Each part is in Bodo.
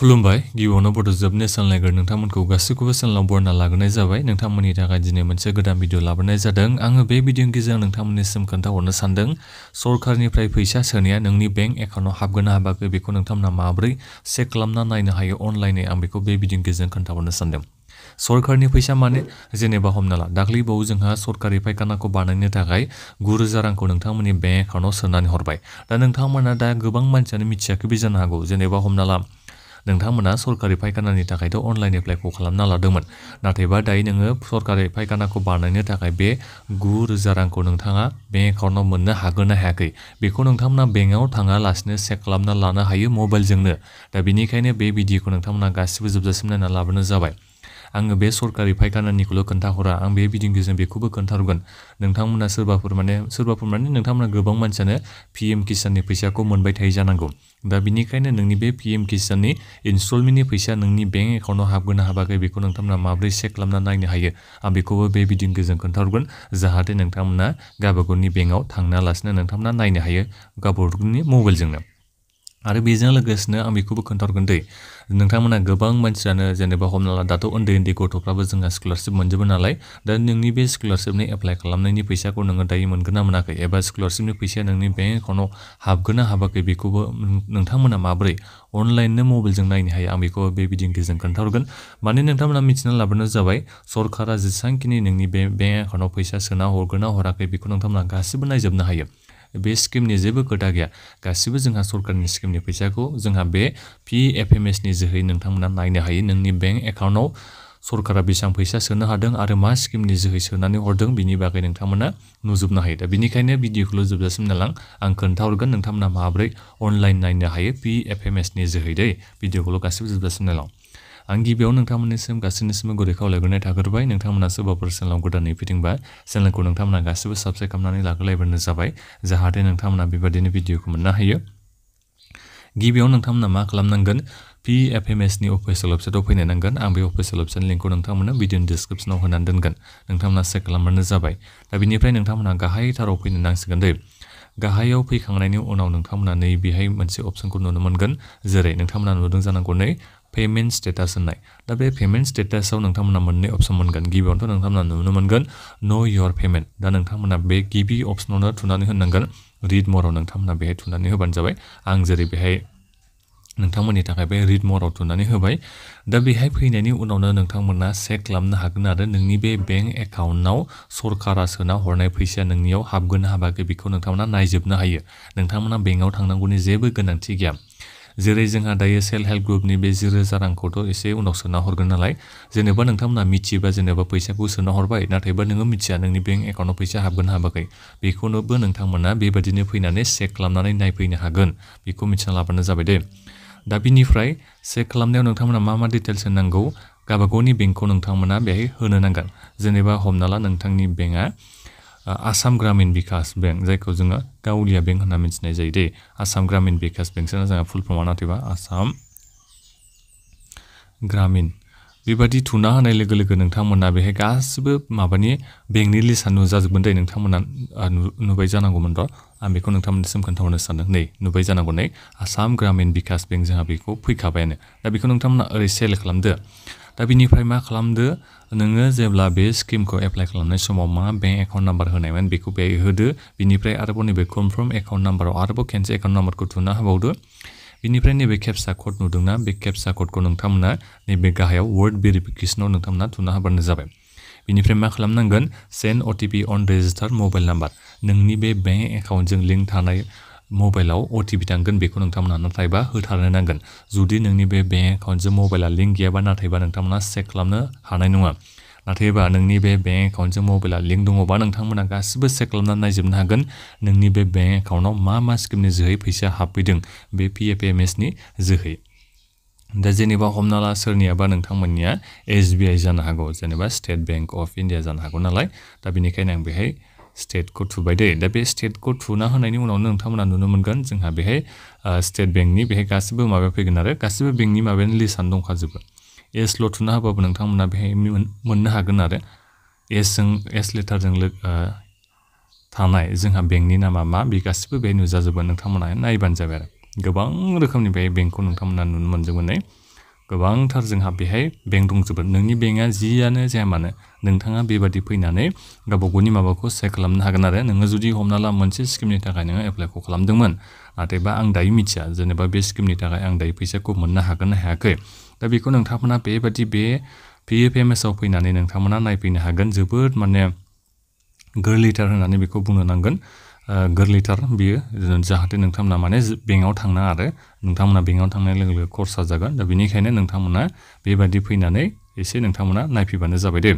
खुलुमबाय गिबियावनो बड' जोबने सानलायगोर नोंथांमोनखौ गासैखौबो सानलाव बरना लाग्रोनाय जाबाय नोंथांमोननि थाखाय दिनै मोनसे गोदान भिडिअ लाबोनाय जादों आङो बे भिडिअनि गेजेरजों नोंथांमोननिसिम खोन्थाहरनो सानदों सरकारनिफ्राय फैसा सोनाया नोंनि बेंक एकाउन्टआव हाबगोन ना हाबाखै बेखौ नोंथांमोना माबोरै चेक खालामना नायनो हायो अनलाइनै आं बेखौ बे भिडिअनि गेजेरजों खोन्थाहरनो सानदों सरकारनि फैसा माने जेनेबा हमना ला दाख्लैबावै जोंहा सरकारि फायखानाखौ बानायनो थाखाय 9,000 रांखौ नोंथांमोननि बेंक एकाउन्टआव सोनानै हरबाय दा नोंथांमोना दा गोबां मानसियानो मिथियाखैबो जानो हागौ जेनेबा हमना ला नोंथांमोना सरकारि फायखानानि थाखायथ' अनलाइन एप्लाइखौ खालामना लादोंमोन नाथायबा दायो नोङो सरकारि फायखानाखौ बानायनो थाखाय बे 9,000 रांखौ नोंथाङा बेंक एकाउन्टआव मोननो हागोन ना हायाखै बेखौ नोंथांमोना बेंकआव थाङालासिनो चेक खालामना लानो हायो मबाइलजोंनो दा बेनिखायनो बे भिडिअखौ नोंथांमोना गासिबो जोबजासिम नायना लाबोनो जाबाय आङो बे सरकारि फायखानानिखौल' खोन्थाहरा आं बे भिडिअनि गेजेरजों बेखौबो खोन्थाहरगोन नोंथांमोना सोरबाफोर माने नोंथांमोना गोबां मानसियानो पिएम किसाननि फैसाखौ मोनबाय थायो जानांगौ दा बिनिखायनो नोंनि बे पिएम किसाननि इनस्टलमेन्टनि फैसा नोंनि बेंक एकाउन्टआव हाबगोन ना हाबाखै बेखौ नोंथांमोना माबोरै चेक खालामना नायनो हायो आं बेखौबो बे भिडिअनि गेजेरजों खोन्थाहरगोन जाहाथे नोंथांमोना गावबागावनि बेंकआव थाङालासिनो नोंथांमोना नायनो हायो गावबागावनि मबाइलजोंनो आरो बेजों लोगोसेनो आं बेखौबो खोन्थाहरगोन दै नोंथांमोना गोबां मानसियानो जेनेबा हमना ला दाथ' उन्दै गथ'फ्राबो जोंहा स्कलारशिप मोनजोबो नालाय दा नोंनि बे स्कलारशिपनि एप्लाइ खालामनायनि फैसाखौ नोङो दायो मोनगोन ना मोनाखै एबा स्कलारशिपनि फैसाया नोंनि बेंक एकाउन्टआव हाबगोन ना हाबाखै बेखौबो नोंथांमोना माबोरै अनलाइननो मबाइलजों नायनो हायो आं बेखौ बे भिडिअनि गेजेरजों खोन्थाहरगोन माने नोंथांमोना मिथिना लाबोनो जाबाय सरकारा जेसेबांखिनि नोंनि बे बेंक एकाउन्टआव फैसा सोना हरगोन ना हराखै बेखौ नोंथांमोना गासिबो नायजोबनो हायो बे स्किमनि जेबो खोथा गैया गासिबो जोंहा सरकारनि स्किमनि फैसाखौ जोंहा बे PFMSनि जोहै नोंथांमोना नायनो हायो नोंनि बेंक एकाउन्टआव सरकारा बेसेबां फैसा सोनो हादों आरो मा स्किमनि जोहै सोनानै हरदों बिनि बागै नोंथांमोना नुजोबनो हायो दा बेनिखायनो भिडिअखौल' जोबजासिम नालां आं खोन्थाहरगोन नोंथांमोना माबोरै अनलाइन नायनो हायो PFMSनि जोहै दै भिडिअखौल' गासिबो जोबजासिम नालां आं गिबियाव नोंथांमोननिसिम गासैनिसिमबो गुरै खावलायग्रोनाय थाग्रोबाय नोंथांमोना सोरबाफोर चेनेलाव गोदानै फैदोंबा चेनेलखौ नोंथांमोना गासिबो साबस्क्राइब खालामनानै लाग्रोलायबानो जाबाय जाहाथे नोंथांमोना बेबायदिनो भिडिअखौ मोननो हायो गिबियाव नोंथांमोना मा खालामनांगोन PFMSनि अफिसियेल वेबसाइटआव फैनो नांगोन आं बे अफिसियेल वेबसाइटनि लिंकखौ नोंथांमोननो भिडिअनि डिसक्रिप्सनाव होनानै दोनगोन नोंथांमोना चेक खालामबानो जाबाय दा बिनिफ्राय नोंथांमोना गाहायथाराव फैनो नांसिगोन दै गाहायाव फैखांनायनि उनाव नोंथांमोना नै बेहाय मोनसे अपसनखौ नुनो मोनगोन जेरै नोंथांमोना नुदों जानांगौ नै पेमेन्ट स्टेटास होननाय दा बे पेमेन्ट स्टेटासाव नोंथांमोना मोननै अपसन मोनगोन गिबियावनोथ' नोंथांमोना नुनो मोनगोन नो योर पेमेन्ट दा नोंथांमोना बे गिबि अपसनावनो थुनानै होनांगोन रिड मराव नोंथांमोना बेहाय थुनानै होबानो जाबाय आं जेरै बेहाय नोंथांमोननि थाखाय बे रिड मराव थुनानै होबाय दा बेहाय फैनायनि उनावनो नोंथांमोना चेक खालामनो हागोन आरो नोंनि बे बेंक एकाउन्टआव सरकारा सोना हरनाय फैसाया नोंनियाव हाबगोन ना हाबाखै बेखौ नोंथांमोना नायजोबनो हायो नोंथांमोना बेंकआव थांनांगौनि जेबो गोनांथि गैया जेरै जोंहा दायो सेल्फ हेल्प ग्रुपनि बे 10,000 रांखौथ' एसे उनाव सोना हरगोन नालाय जेनेबा नोंथांमोना मिथियोबा जेनेबा फैसाखौ सोना हरबाय नाथायबा नोङो मिथिया नोंनि बेंक एकाउन्टआव फैसा हाबगोन ना हाबाखै बेखौनोबो नोंथांमोना बेबायदिनो फैनानै चेक खालामनानै नायफैनो हागोन बेखौ मिथिना लाबानो जाबाय दे दा बिनिफ्राय चेक खालामनायाव नोंथांमोना मा डिटेल्स होनांगौ गावबागावनि बेंकखौ नोंथांमोना बेहाय होनो नांगोन जेनेबा हमना ला नोंथांनि बेंकआ आसाम ग्रामीण बिकास बेंक जायखौ जोङो गावलिया बेंक होनना मिथिनाय जायो दे आसाम ग्रामीण बिकास बेंकसोना जोंहा फुल फर्मआ नाथायबा आसाम ग्रामीण बेबायदि थुना होनाय लोगो लोगो नोंथांमोना बेहाय गासिबो माबानि बेंकनि लिस्टआ नुजाजोबगोन दे नोंथांमोना नुबाय जानांगौमोन र' आं बेखौ नोंथांमोननिसिम खोन्थाहरनो सानदों नै नुबाय जानांगौ नै आसाम ग्रामीण बिकास बेंक जोंहा बेखौ फैखाबायानो दा बेखौ नोंथांमोना ओरै सेलेक्ट खालामदो दा बिनिफ्राय मा खालामदो नोङो जेब्ला बे स्किमखौ एप्लाइ खालामनाय समाव मा बेंक एकाउन्ट नाम्बार होनायमोन बेखौ बेहाय होदो बिनिफ्राय आरोबाव नैबे कनफार्म एकाउन्ट नाम्बाराव आरोबाव खेनसे एकाउन्ट नाम्बारखौ थुना होबावदो बिनिफ्राय नैबे केपसा कड नुदोंना बे केपसा कडखौ नोंथांमोना नैबे गाहायाव वर्ड भेरिफिकेसनाव नोंथांमोना थुना होबानो जाबाय बिनिफ्राय मा खालामनांगोन सेन्ड OTP अन रेजिस्टार्ड मबाइल नाम्बार नोंनि बे बेंक एकाउन्टजों लिंक थानाय मबाइलाव OTP थांगोन बेखौ नोंथांमोना नाथायबा होथारनो नांगोन जुदि नोंनि बे बेंक एकाउन्टजों मबाइला लिंक गैयाबा नाथायबा नोंथांमोना चेक खालामनो हानाय नङा नाथायबा नोंनि बे बेंक एकाउन्टजों मबाइला लिंक दङबा नोंथांमोना गासिबो चेक खालामनानै नायजोबनो हागोन नोंनि बे बेंक एकाउन्टआव मा स्किमनि जोहै फैसा हाबफैदों बे PFMSनि जोहै दा जेनेबा हमना ला सोरनियाबा नोंथांमोननिया SBI जानो हागौ जेनेबा स्टेट बेंक अफ इन्डिया जानो हागौ नालाय दा बेनिखायनो आं बेहाय स्टेटखौ थुबाय दे दा बे स्टेटखौ थुना होनायनि उनावनो नोंथांमोना नुनो मोनगोन जोंहा बेहाय स्टेट बेंकनि बेहाय गासिबो माबाया फैगोन आरो गासिबो बेंकनि माबायानो लिस्टआनो दंखाजोबो एसल' थुना होबाबो नोंथांमोना बेहाय मोननो हागोन आरो एस लेटारजों थानाय जोंहा बेंकनि नामा मा बे गासिबो बेहाय नुजाजोबगोन नोंथांमोना नायबानो जाबाय आरो गोबां रोखोमनि बेहाय बेंकखौ नोंथांमोना नुनो मोनजोबगोन गोबांथार जोंहा बेहाय बेंक दंजोबो नोंनि बेंकआ जियानो जाया मानो नोंथाङा बेबादि फैनानै गावबागावनि माबाखौ चेक खालामनो हागोन आरो नोङो जुदि हमना ला मोनसे स्किमनि थाखाय नोङो एप्लाइखौ खालामदोंमोन नाथायबा आं दायो मिथिया जेनेबा बे स्किमनि थाखाय आं दायो फैसाखौ मोननो हागोन ना हायाखै दा बेखौ नोंथांमोना बेबादि बे PFMS आव फैनानै नोंथांमोना नायफैनो हागोन जोबोद माने गोरलैथार होननानै बेखौ बुंनो नांगोन गोरलैथार बियो जाहाथे नोंथांमोना माने बेंकआव थांना आरो नोंथांमोना बेंकआव थांनाय लोगो लोगो खरसा जागोन दा बेनिखायनो नोंथांमोना बेबादि फैनानै एसे नोंथांमोना नायफैबानो जाबाय दे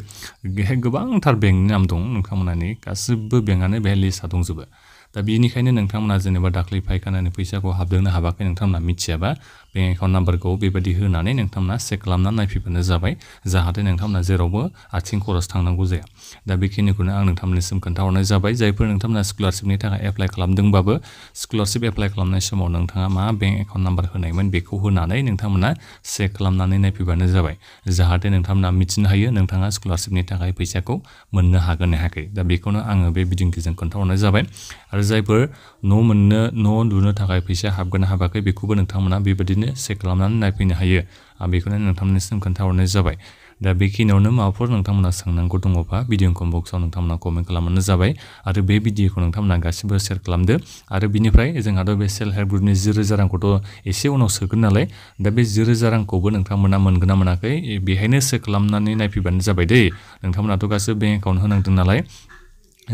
बेहाय गोबांथार बेंकनि नाम दं नोंथांमोनानि गासिबो बेंकआनो बेहाय लिस्टआ दंजोबो दा बेनिखायनो नोंथांमोना जेनेबा दाख्लै फायखानानि फैसाखौ हाबदोंना हाबाखै नोंथांमोना मिथियाबा बेंक एकाउन्ट नाम्बारखौ बेबायदि होनानै नोंथांमोना चेक खालामना नायफैबानो जाबाय जाहाथे नोंथांमोना जेरावबो आथिं खरस थांनांगौ जाया दा बेखिनिखौनो आं नोंथांमोननिसिम खोन्थाहरनाय जाबाय जायफोर नोंथांमोना स्कलारशिपनि थाखाय एप्लाइ खालामदोंबाबो स्कलारशिप एप्लाइ खालामनाय समाव नोंथाङा मा बेंक एकाउन्ट नाम्बार होनायमोन बेखौ होनानै नोंथांमोना चेक खालामनानै नायफैबानो जाबाय जाहाथे नोंथांमोना मिथिनो हायो नोंथाङा स्कलारशिपनि थाखाय फैसाखौ मोननो हागोन ना हायाखै दा बेखौनो आङो बे बिदिन्थिजों खोन्थाहरनाय जाबाय आरो जायफोर न' लुनो थाखाय फैसा हाबगोन ना हाबाखै बेखौबो नोंथांमोना बेबायदिनो चेक खालामनानै नायफैनो हायो आं बेखौनो नोंथांमोननिसिम खोन्थाहरनाय जाबाय दा बेखिनियावनो माबाफोर नोंथांमोना सोंनांगौ दङबा भिडिअ कमेन्ट बक्सआव नोंथांमोना कमेन्ट खालामबानो जाबाय आरो बे भिडिअखौ नोंथांमोना गासिबो शेयार खालामदो आरो बिनिफ्राय जोंहाथ' बे सेल्फ हेल्प ग्रुपनि 10,000 रांखौथ' एसे उनाव सोगोन नालाय दा बे 10,000 रांखौबो नोंथांमोना मोनगोन ना मोनाखै बेहायनो चेक खालामनानै नायफैबानो जाबाय दै नोंथांमोनाथ' गासिबो बेंक एकाउन्ट होनांदों नालाय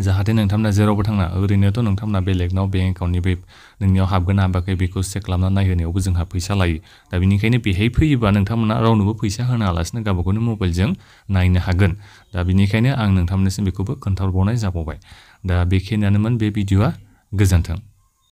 जाहाथे नोंथांमोना जेरावबो थाङा ओरैनोथ' नोंथांमोना बेलेगनाव बेंक एकाउन्टनि बे नोंनियाव हाबगोन ना हाबाखै बेखौ चेक खालामना नायहोनायावबो जोंहा फैसा लायो दा बेनिखायनो बेहाय फैयोबा नोंथांमोना रावनोबो फैसा होनालासिनो गावबागावनि मबाइलजों नायनो हागोन दा बेनिखायनो आं नोंथांमोननिसिम बेखौबो खोन्थाहरबावनाय जाबावबाय दा बेखिनियानोमोन बे भिडिअआ गोजोन्थों